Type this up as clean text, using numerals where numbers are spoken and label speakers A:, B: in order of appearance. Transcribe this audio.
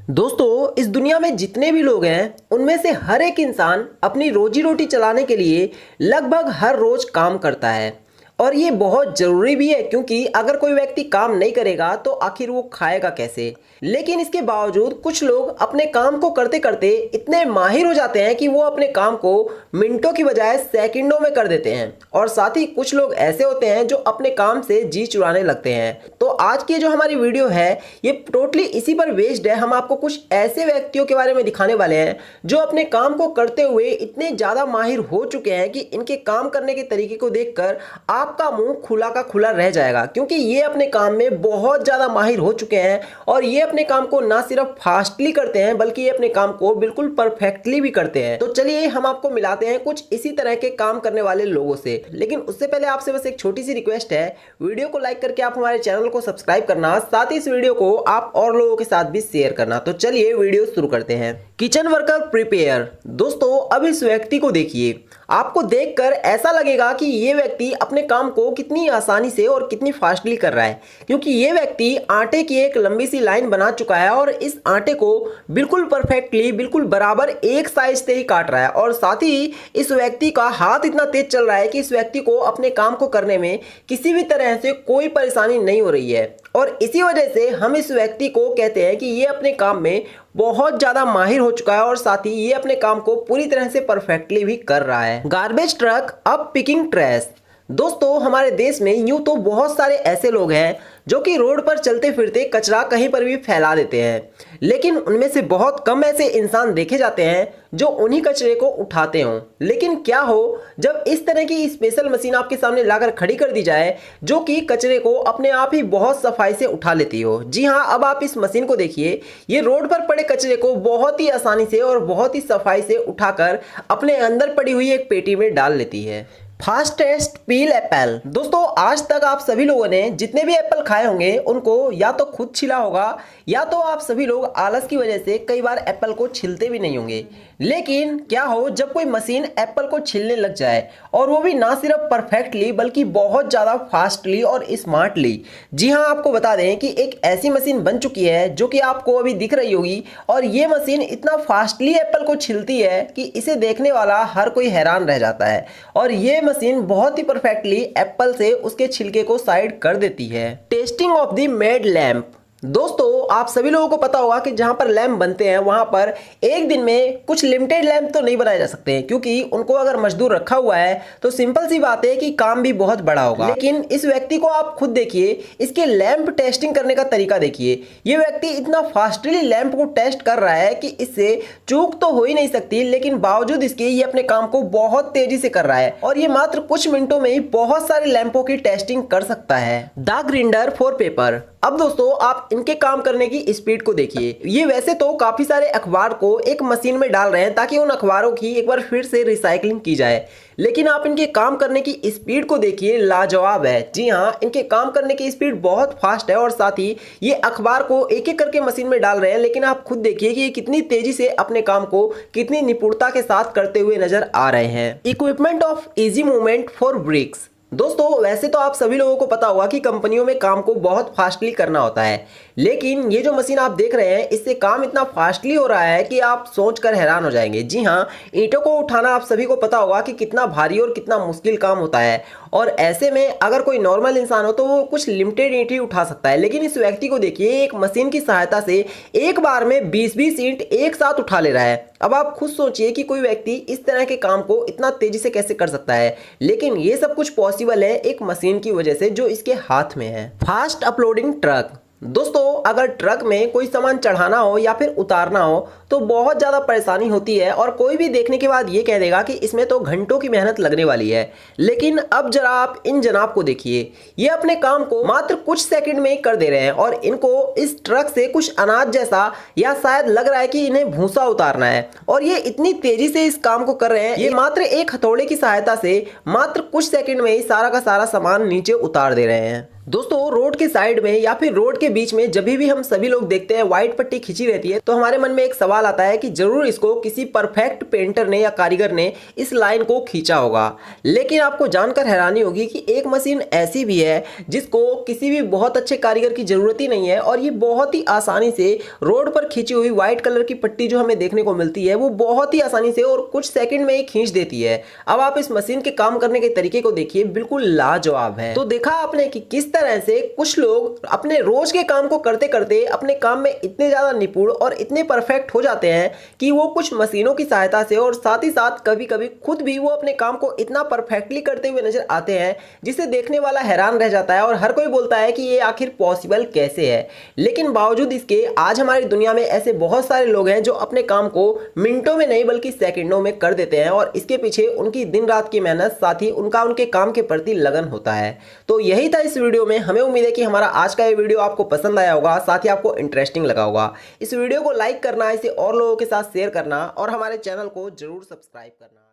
A: दोस्तों, इस दुनिया में जितने भी लोग हैं उनमें से हर एक इंसान अपनी रोजी रोटी चलाने के लिए लगभग हर रोज काम करता है। और ये बहुत ज़रूरी भी है, क्योंकि अगर कोई व्यक्ति काम नहीं करेगा तो आखिर वो खाएगा कैसे। लेकिन इसके बावजूद कुछ लोग अपने काम को करते करते इतने माहिर हो जाते हैं कि वो अपने काम को मिनटों की बजाय सेकंडों में कर देते हैं। और साथ ही कुछ लोग ऐसे होते हैं जो अपने काम से जी चुराने लगते हैं। तो आज की जो हमारी वीडियो है ये टोटली इसी पर बेस्ड है। हम आपको कुछ ऐसे व्यक्तियों के बारे में दिखाने वाले हैं जो अपने काम को करते हुए इतने ज़्यादा माहिर हो चुके हैं कि इनके काम करने के तरीके को देखकर आपका मुंह खुला का खुला रह जाएगा, क्योंकि ये अपने काम में बहुत ज़्यादा माहिर हो चुके हैं। और ये अपने काम को ना सिर्फ फास्टली करते हैं बल्कि ये अपने काम को बिल्कुल परफेक्टली भी करते हैं। तो चलिए हम आपको मिलाते हैं कुछ इसी तरह के काम करने वाले लोगों से। लेकिन उससे पहले आपसे बस एक छोटी सी रिक्वेस्ट है, वीडियो को लाइक करके आप हमारे चैनल को सब्सक्राइब करना, साथ ही इस वीडियो को आप और लोगों के साथ भी शेयर करना। तो चलिए वीडियो शुरू करते हैं। Kitchen worker prepare. दोस्तों, अब इस व्यक्ति को देखिए, आपको देखकर ऐसा लगेगा कि ये व्यक्ति अपने काम को कितनी आसानी से और कितनी फास्टली कर रहा है, क्योंकि ये व्यक्ति आटे की एक लंबी सी लाइन बना चुका है और इस आटे को बिल्कुल परफेक्टली, बिल्कुल बराबर एक साइज से ही काट रहा है। और साथ ही इस व्यक्ति का हाथ इतना तेज चल रहा है कि इस व्यक्ति को अपने काम को करने में किसी भी तरह से कोई परेशानी नहीं हो रही है। और इसी वजह से हम इस व्यक्ति को कहते हैं कि ये अपने काम में बहुत ज़्यादा माहिर हो चुका है और साथ ही ये अपने काम को पूरी तरह से परफेक्टली भी कर रहा है। गार्बेज ट्रक अब पिकिंग ट्रैश। दोस्तों, हमारे देश में यूं तो बहुत सारे ऐसे लोग हैं जो कि रोड पर चलते फिरते कचरा कहीं पर भी फैला देते हैं, लेकिन उनमें से बहुत कम ऐसे इंसान देखे जाते हैं जो उन्हीं कचरे को उठाते हों। लेकिन क्या हो जब इस तरह की स्पेशल मशीन आपके सामने लाकर खड़ी कर दी जाए जो कि कचरे को अपने आप ही बहुत सफाई से उठा लेती हो। जी हाँ, अब आप इस मशीन को देखिए, ये रोड पर पड़े कचरे को बहुत ही आसानी से और बहुत ही सफाई से उठाकर अपने अंदर पड़ी हुई एक पेटी में डाल लेती है। फास्टेस्ट पील एप्पल। दोस्तों, आज तक आप सभी लोगों ने जितने भी एप्पल खाए होंगे उनको या तो खुद छिला होगा या तो आप सभी लोग आलस की वजह से कई बार एप्पल को छिलते भी नहीं होंगे। लेकिन क्या हो जब कोई मशीन एप्पल को छिलने लग जाए, और वो भी ना सिर्फ परफेक्टली बल्कि बहुत ज़्यादा फास्टली और स्मार्टली। जी हाँ, आपको बता दें कि एक ऐसी मशीन बन चुकी है जो कि आपको अभी दिख रही होगी, और ये मशीन इतना फास्टली एप्पल को छिलती है कि इसे देखने वाला हर कोई हैरान रह जाता है। और ये मशीन बहुत ही परफेक्टली एप्पल से उसके छिलके को साइड कर देती है। Testing of the made lamp. दोस्तों, आप सभी लोगों को पता होगा कि जहां पर लैंप बनते हैं वहां पर एक दिन में कुछ लिमिटेड लैंप तो नहीं बनाए जा सकते हैं, क्योंकि उनको अगर मजदूर रखा हुआ है तो सिंपल सी बात है कि काम भी बहुत बड़ा होगा। लेकिन इस व्यक्ति को आप खुद देखिए, इसके लैंप टेस्टिंग करने का तरीका देखिए। ये व्यक्ति इतना फास्टली लैंप को टेस्ट कर रहा है कि इससे चूक तो हो ही नहीं सकती, लेकिन बावजूद इसके ये अपने काम को बहुत तेजी से कर रहा है और ये मात्र कुछ मिनटों में ही बहुत सारे लैंपों की टेस्टिंग कर सकता है। The grinder for paper. अब दोस्तों, आप इनके काम करने की स्पीड को देखिए। ये वैसे तो काफी सारे अखबार को एक मशीन में डाल रहे हैं ताकि उन अखबारों की एक बार फिर से रिसाइकलिंग की जाए, लेकिन आप इनके काम करने की स्पीड को देखिए, लाजवाब है। जी हाँ, इनके काम करने की स्पीड बहुत फास्ट है और साथ ही ये अखबार को एक एक करके मशीन में डाल रहे हैं, लेकिन आप खुद देखिए कि ये कितनी तेजी से अपने काम को कितनी निपुणता के साथ करते हुए नजर आ रहे हैं। Equipment of easy movement for bricks. दोस्तों, वैसे तो आप सभी लोगों को पता होगा कि कंपनियों में काम को बहुत फास्टली करना होता है, लेकिन ये जो मशीन आप देख रहे हैं इससे काम इतना फास्टली हो रहा है कि आप सोचकर हैरान हो जाएंगे। जी हाँ, ईंटों को उठाना आप सभी को पता होगा कि कितना भारी और कितना मुश्किल काम होता है, और ऐसे में अगर कोई नॉर्मल इंसान हो तो वो कुछ लिमिटेड ईंट ही उठा सकता है। लेकिन इस व्यक्ति को देखिए, एक मशीन की सहायता से एक बार में 20-20 ईंट एक साथ उठा ले रहा है। अब आप खुद सोचिए कि कोई व्यक्ति इस तरह के काम को इतना तेजी से कैसे कर सकता है, लेकिन ये सब कुछ पॉसिबल है एक मशीन की वजह से जो इसके हाथ में है। Fast uploading truck. दोस्तों, अगर ट्रक में कोई सामान चढ़ाना हो या फिर उतारना हो तो बहुत ज़्यादा परेशानी होती है, और कोई भी देखने के बाद ये कह देगा कि इसमें तो घंटों की मेहनत लगने वाली है। लेकिन अब जरा आप इन जनाब को देखिए, ये अपने काम को मात्र कुछ सेकंड में ही कर दे रहे हैं, और इनको इस ट्रक से कुछ अनाज जैसा या शायद लग रहा है कि इन्हें भूसा उतारना है, और ये इतनी तेजी से इस काम को कर रहे हैं। ये मात्र एक हथौड़े की सहायता से मात्र कुछ सेकंड में ही सारा का सारा सामान नीचे उतार दे रहे हैं। दोस्तों रोड के साइड में या फिर रोड के बीच में जब भी हम सभी लोग देखते हैं व्हाइट पट्टी खींची रहती है तो हमारे मन में एक सवाल आता है कि जरूर इसको किसी परफेक्ट पेंटर ने या कारीगर ने इस लाइन को खींचा होगा। लेकिन आपको जानकर हैरानी होगी कि एक मशीन ऐसी भी है जिसको किसी भी बहुत अच्छे कारीगर की जरूरत ही नहीं है और ये बहुत ही आसानी से रोड पर खींची हुई व्हाइट कलर की पट्टी जो हमें देखने को मिलती है वो बहुत ही आसानी से और कुछ सेकंड में ही खींच देती है। अब आप इस मशीन के काम करने के तरीके को देखिए, बिल्कुल लाजवाब है। तो देखा आपने कि किस तरह से कुछ लोग अपने रोज के काम को करते करते अपने काम में इतने ज्यादा निपुण और इतने परफेक्ट हो जाते हैं कि वो कुछ मशीनों की सहायता से और साथ ही साथ कभी कभी खुद भी वो अपने काम को इतना परफेक्टली करते हुए नजर आते हैं जिसे देखने वाला हैरान रह जाता है और हर कोई बोलता है कि ये आखिर पॉसिबल कैसे है। लेकिन बावजूद इसके आज हमारी दुनिया में ऐसे बहुत सारे लोग हैं जो अपने काम को मिनटों में नहीं बल्कि सेकंडों में कर देते हैं और इसके पीछे उनकी दिन रात की मेहनत साथ ही उनके काम के प्रति लगन होता है। तो यही था इस वीडियो में। हमें उम्मीद है कि हमारा आज का ये वीडियो आपको पसंद आया होगा, साथ ही आपको इंटरेस्टिंग लगा होगा। इस वीडियो को लाइक करना, इसे और लोगों के साथ शेयर करना और हमारे चैनल को जरूर सब्सक्राइब करना।